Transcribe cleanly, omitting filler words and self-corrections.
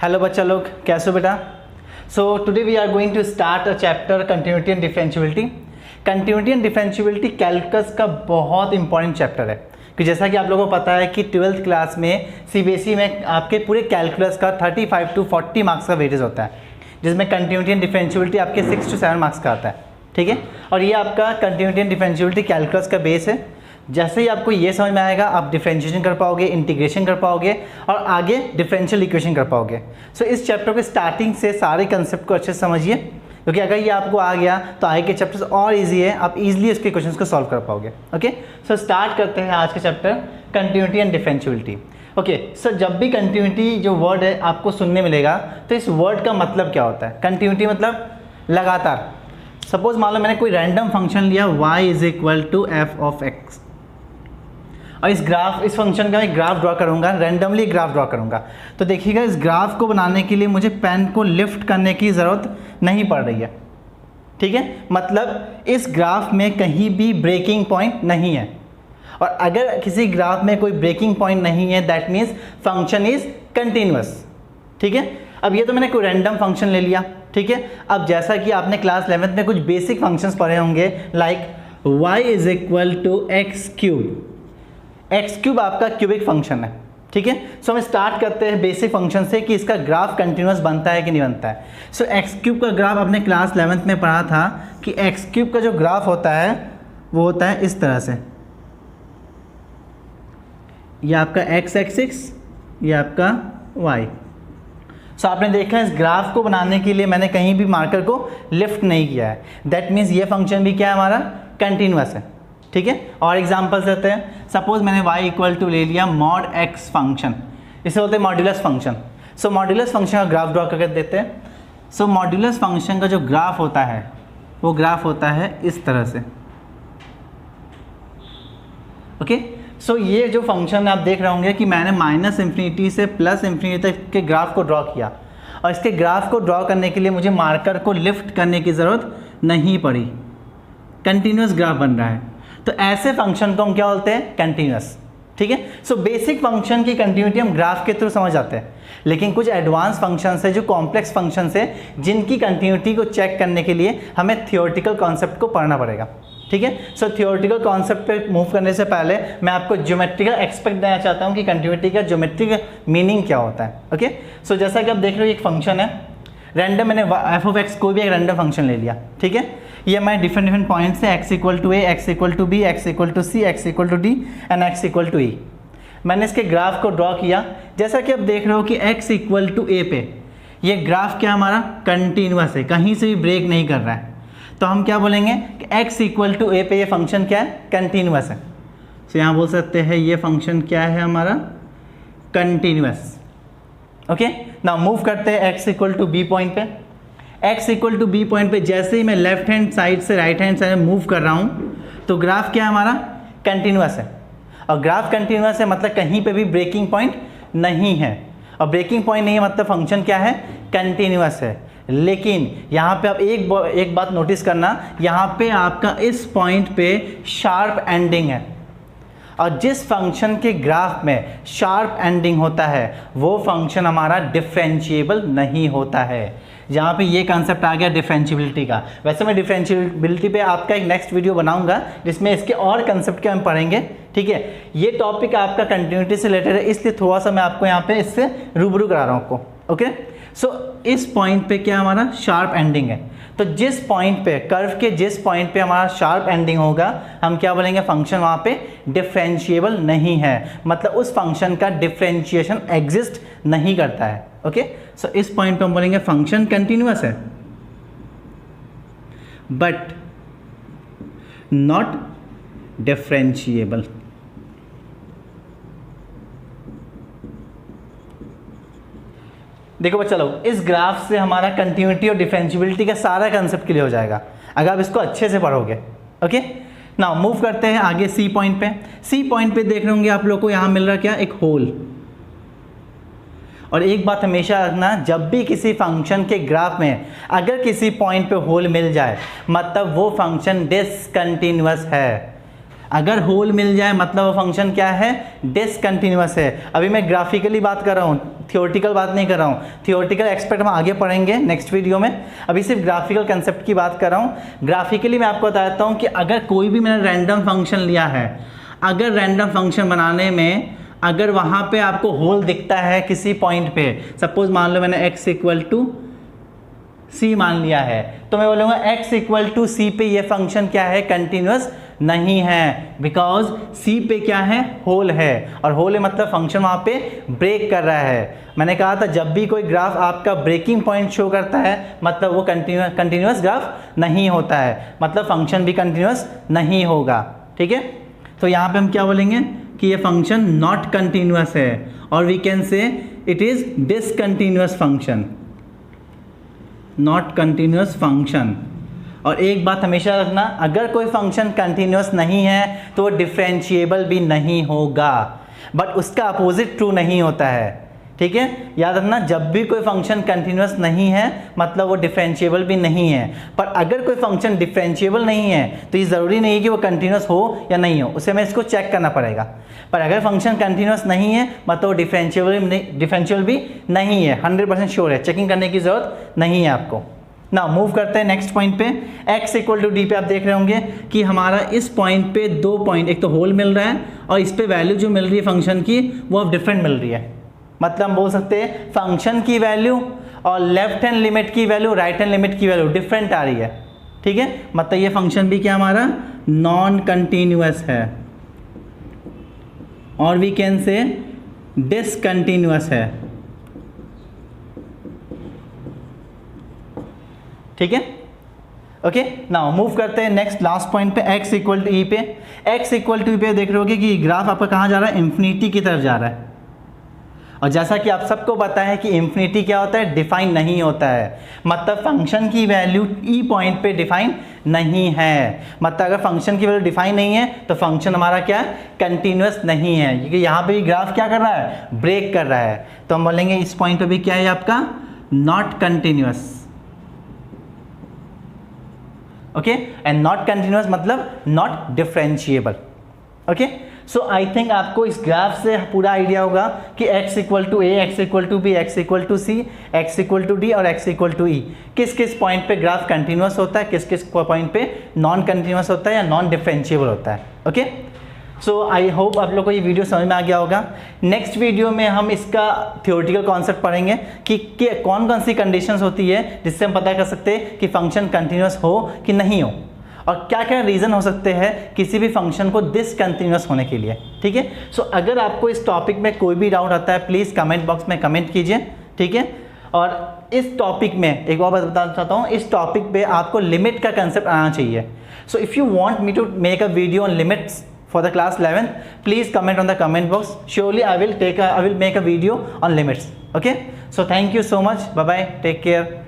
Hello बच्चा लोग, कैसे हो बेटा? So today we are going to start a chapter continuity and differentiability. Continuity and differentiability calculus का बहुत इंपॉर्टेंट चैप्टर है कि जैसा कि आप लोगों को पता है कि 12th क्लास में सीबीएसई में आपके पूरे कैलकुलस का 35 to 40 मार्क्स का वेटेज होता है, जिसमें कंटिन्यूटी एंड डिफरेंशिएबिलिटी आपके 6 to 7 मार्क्स का आता है। ठीक है, और ये आपका कंटिन्यूटी एंड डिफरेंशिएबिलिटी कैलकुलस का बेस है। जैसे ही आपको ये समझ में आएगा, आप डिफरेंशिएशन कर पाओगे, इंटीग्रेशन कर पाओगे और आगे डिफरेंशियल इक्वेशन कर पाओगे। सो इस चैप्टर के स्टार्टिंग से सारे कंसेप्ट को अच्छे से समझिए, क्योंकि अगर ये आपको आ गया तो आगे के चैप्टर्स और इजी है, आप इजीली इसके क्वेश्चंस को सॉल्व कर पाओगे। ओके, सो स्टार्ट करते हैं आज का chapter continuity and differentiability. Okay, so जब भी कंटिन्यूटी जो वर्ड है आपको सुनने मिलेगा तो इस वर्ड का मतलब क्या होता है? कंटिन्यूटी मतलब लगातार। सपोज मान लो मैंने कोई रैंडम फंक्शन लिया y is equal to f of x, और इस फंक्शन का मैं ग्राफ ड्रॉ करूंगा, रैंडमली ग्राफ ड्रॉ करूंगा। तो देखिएगा, इस ग्राफ को बनाने के लिए मुझे पेन को लिफ्ट करने की ज़रूरत नहीं पड़ रही है। ठीक है, मतलब इस ग्राफ में कहीं भी ब्रेकिंग पॉइंट नहीं है, और अगर किसी ग्राफ में कोई ब्रेकिंग पॉइंट नहीं है that means function is continuous. ठीक है, अब ये तो मैंने कोई रैंडम फंक्शन ले लिया। ठीक है, अब जैसा कि आपने क्लास 11th में कुछ बेसिक फंक्शंस पढ़े होंगे, like y is equal to x cube. X cube आपका क्यूबिक फंक्शन है। ठीक है, सो हम स्टार्ट करते हैं बेसिक फंक्शन से कि इसका ग्राफ कंटिन्यूअस बनता है कि नहीं बनता है। सो एक्स क्यूब का ग्राफ आपने क्लास 11th में पढ़ा था कि एक्स क्यूब का जो ग्राफ होता है वो होता है इस तरह से, ये आपका एक्स एक्सिस, ये आपका वाई। सो आपने देखा इस ग्राफ को बनाने के लिए मैंने कहीं भी मार्कर को लिफ्ट नहीं किया है, दैट मीन्स ये फंक्शन भी क्या है हमारा, कंटिन्यूअस है। ठीक है, और एग्जांपल्स देते हैं। सपोज मैंने y इक्वल टू ले लिया मॉड x फंक्शन, इसे बोलते हैं मॉड्यूलस फंक्शन। सो मॉड्यूलस फंक्शन का ग्राफ ड्रॉ करके देते हैं। सो मॉड्यूलस फंक्शन का जो ग्राफ होता है वो ग्राफ होता है इस तरह से। ओके, सो ये जो फंक्शन आप देख रहे होंगे कि मैंने -∞ से +∞ तक के ग्राफ को ड्रॉ किया, और इसके ग्राफ को ड्रॉ करने के लिए मुझे मार्कर को लिफ्ट करने की ज़रूरत नहीं पड़ी, कंटिन्यूअस ग्राफ बन रहा है। तो ऐसे फंक्शन को हम क्या बोलते हैं, कंटिन्यूअस। ठीक है, सो बेसिक फंक्शन की कंटिन्यूटी हम ग्राफ के थ्रू समझ आते हैं, लेकिन कुछ एडवांस फंक्शंस है जो कॉम्प्लेक्स फंक्शंस है जिनकी कंटिन्यूटी को चेक करने के लिए हमें थियोरेटिकल कॉन्सेप्ट को पढ़ना पड़ेगा। ठीक है, सो थियोरेटिकल कॉन्सेप्ट पे मूव करने से पहले मैं आपको ज्योमेट्रिकल एक्सपेक्ट देना चाहता हूँ कि कंटिन्यूटी का ज्योमेट्रिकल मीनिंग क्या होता है। ओके, सो जैसा कि आप देख रहे हो एक फंक्शन है रैंडम, मैंने एफ ऑफ एक्स कोई भी एक रैंडम फंक्शन ले लिया। ठीक है, ये मैं डिफरेंट पॉइंट से x equal to A, x equal to B, x equal to C, x equal to D and x equal to E, मैंने इसके ग्राफ को ड्रॉ किया। जैसा कि आप देख रहे हो कि x इक्वल टू ए पे ये ग्राफ क्या हमारा कंटिन्यूअस है, कहीं से भी ब्रेक नहीं कर रहा है। तो हम क्या बोलेंगे कि x इक्वल टू ए पे ये फंक्शन क्या है, कंटिन्यूअस है। तो यहाँ बोल सकते हैं ये फंक्शन क्या है हमारा, कंटिन्यूअस। ओके, नाउ मूव करते हैं x equal to b point पे। x equal to b point पे जैसे ही मैं लेफ्ट हैंड साइड से राइट हैंड साइड में मूव कर रहा हूँ तो ग्राफ क्या है हमारा, कंटिन्यूअस है। और ग्राफ कंटिन्यूअस है मतलब कहीं पे भी ब्रेकिंग पॉइंट नहीं है, और ब्रेकिंग पॉइंट नहीं है मतलब फंक्शन क्या है, कंटिन्यूअस है। लेकिन यहाँ पे आप एक बात नोटिस करना, यहाँ पे आपका इस पॉइंट पे शार्प एंडिंग है, और जिस फंक्शन के ग्राफ में शार्प एंडिंग होता है वो फंक्शन हमारा डिफरेंशिएबल नहीं होता है। यहाँ पे ये कंसेप्ट आ गया डिफरेंशिएबिलिटी का। वैसे मैं डिफरेंशिएबिलिटी पे आपका एक नेक्स्ट वीडियो बनाऊंगा जिसमें इसके और कंसेप्ट के हम पढ़ेंगे। ठीक है, ये टॉपिक आपका कंटिन्यूटी से रिलेटेड है, इसलिए थोड़ा सा मैं आपको यहाँ पे इससे रूबरू करा रहा हूँ आपको। ओके, सो इस पॉइंट पे क्या हमारा शार्प एंडिंग है, तो जिस पॉइंट पे कर्व के जिस पॉइंट पे हमारा शार्प एंडिंग होगा हम क्या बोलेंगे, फंक्शन वहाँ पे डिफरेंशिएबल नहीं है, मतलब उस फंक्शन का डिफरेंशिएशन एग्जिस्ट नहीं करता है। ओके, सो इस पॉइंट पे हम बोलेंगे फंक्शन कंटिन्यूअस है बट नॉट डिफरेंशिएबल। देखो बच्चा लोग, इस ग्राफ से हमारा कंटिन्यूटी और डिफरेंशिएबिलिटी का सारा कंसेप्ट क्लियर हो जाएगा अगर आप इसको अच्छे से पढ़ोगे। ओके, नाउ मूव करते हैं आगे सी पॉइंट पे। सी पॉइंट पे देख रहे होंगे आप लोग को यहाँ मिल रहा क्या, एक होल। और एक बात हमेशा रखना, जब भी किसी फंक्शन के ग्राफ में अगर किसी पॉइंट पे होल मिल जाए मतलब वो फंक्शन डिसकंटिन्यूअस है। अगर होल मिल जाए मतलब वो फंक्शन क्या है, डिसकंटिन्यूअस है। अभी मैं ग्राफिकली बात कर रहा हूँ, थियोरटिकल बात नहीं कर रहा हूँ। थियोरटिकल एक्सपेक्ट हम आगे पढ़ेंगे नेक्स्ट वीडियो में, अभी सिर्फ ग्राफिकल कंसेप्ट की बात कर रहा हूँ। ग्राफिकली मैं आपको बताता हूँ कि अगर कोई भी मैंने रैंडम फंक्शन लिया है, अगर रैंडम फंक्शन बनाने में अगर वहाँ पे आपको होल दिखता है किसी पॉइंट पे, सपोज मान लो मैंने x इक्वल टू सी मान लिया है, तो मैं बोलूँगा x इक्वल टू सी पे ये फंक्शन क्या है, कंटिन्यूअस नहीं है, बिकॉज सी पे क्या है, होल है, और होल है मतलब फंक्शन वहाँ पे ब्रेक कर रहा है। मैंने कहा था जब भी कोई ग्राफ आपका ब्रेकिंग पॉइंट शो करता है मतलब वो कंटिन्यूअस ग्राफ नहीं होता है, मतलब फंक्शन भी कंटिन्यूअस नहीं होगा। ठीक है, तो यहाँ पे हम क्या बोलेंगे कि ये फंक्शन नॉट कंटिन्यूअस है, और we can say it is discontinuous function, not continuous function. और एक बात हमेशा रखना, अगर कोई फंक्शन कंटिन्यूअस नहीं है तो वो डिफरेंशिएबल भी नहीं होगा, बट उसका अपोजिट ट्रू नहीं होता है। ठीक है, याद रखना, जब भी कोई फंक्शन कंटिन्यूअस नहीं है मतलब वो डिफरेंशिएबल भी नहीं है। पर अगर कोई फंक्शन डिफरेंशिएबल नहीं है तो ये ज़रूरी नहीं है कि वो कंटिन्यूअस हो या नहीं हो, उसे हमें इसको चेक करना पड़ेगा। पर अगर फंक्शन कंटिन्यूअस नहीं है मतलब वो डिफरेंशिएबल भी नहीं है, 100% श्योर है, चेकिंग करने की ज़रूरत नहीं है आपको। ना मूव करते हैं नेक्स्ट पॉइंट पे, x इक्वल टू डी पे आप देख रहे होंगे कि हमारा इस पॉइंट पे दो पॉइंट, एक तो होल मिल रहा है और इस पे वैल्यू जो मिल रही है फंक्शन की वो अब डिफरेंट मिल रही है। मतलब हम बोल सकते हैं फंक्शन की वैल्यू और लेफ्ट हैंड लिमिट की वैल्यू, राइट हैंड लिमिट की वैल्यू डिफरेंट आ रही है। ठीक है, मतलब ये फंक्शन भी क्या हमारा नॉन कंटिन्यूअस है, और वी कैन से डिसकंटिन्यूअस है। ठीक है, ओके, नाउ मूव करते हैं नेक्स्ट लास्ट पॉइंट पे, x इक्वल टू ई पे। x इक्वल टू ई पे देख रहे होगे कि ग्राफ आपका कहाँ जा रहा है, इंफिनिटी की तरफ जा रहा है। और जैसा कि आप सबको पता है कि इंफिनिटी क्या होता है, डिफाइन नहीं होता है, मतलब फंक्शन की वैल्यू ई पॉइंट पे डिफाइन नहीं है। मतलब अगर फंक्शन की वैल्यू डिफाइन नहीं है तो फंक्शन हमारा क्या है, कंटिन्यूअस नहीं है, क्योंकि यहाँ पे ग्राफ क्या कर रहा है, ब्रेक कर रहा है। तो हम बोलेंगे इस पॉइंट पे भी क्या है आपका, not continuous. Okay, and not continuous मतलब not differentiable. Okay, so I think आपको इस ग्राफ से पूरा आइडिया होगा कि x equal to A, x equal to B, x equal to C, x equal to D और x इक्वल टू ई किस किस पॉइंट पे ग्राफ कंटिन्यूअस होता है, किस किस पॉइंट पे नॉन कंटिन्यूअस होता है या नॉन डिफरेंशिएबल होता है। ओके, सो आई होप आप लोग को ये वीडियो समझ में आ गया होगा। नेक्स्ट वीडियो में हम इसका थियोरेटिकल कॉन्सेप्ट पढ़ेंगे कि कौन कौन सी कंडीशंस होती है जिससे हम पता कर सकते हैं कि फंक्शन कंटिन्यूअस हो कि नहीं हो, और क्या क्या रीज़न हो सकते हैं किसी भी फंक्शन को डिसकंटिन्यूअस होने के लिए। ठीक है, सो अगर आपको इस टॉपिक में कोई भी डाउट आता है प्लीज़ कमेंट बॉक्स में कमेंट कीजिए। ठीक है, और इस टॉपिक में एक और बात बताना चाहता हूँ, इस टॉपिक पे आपको लिमिट का कंसेप्ट आना चाहिए। So if you want me to make a video on limits for the class 11th, please comment on the comment box. Surely I will make a video on limits. Okay, so thank you so much. Bye bye, take care.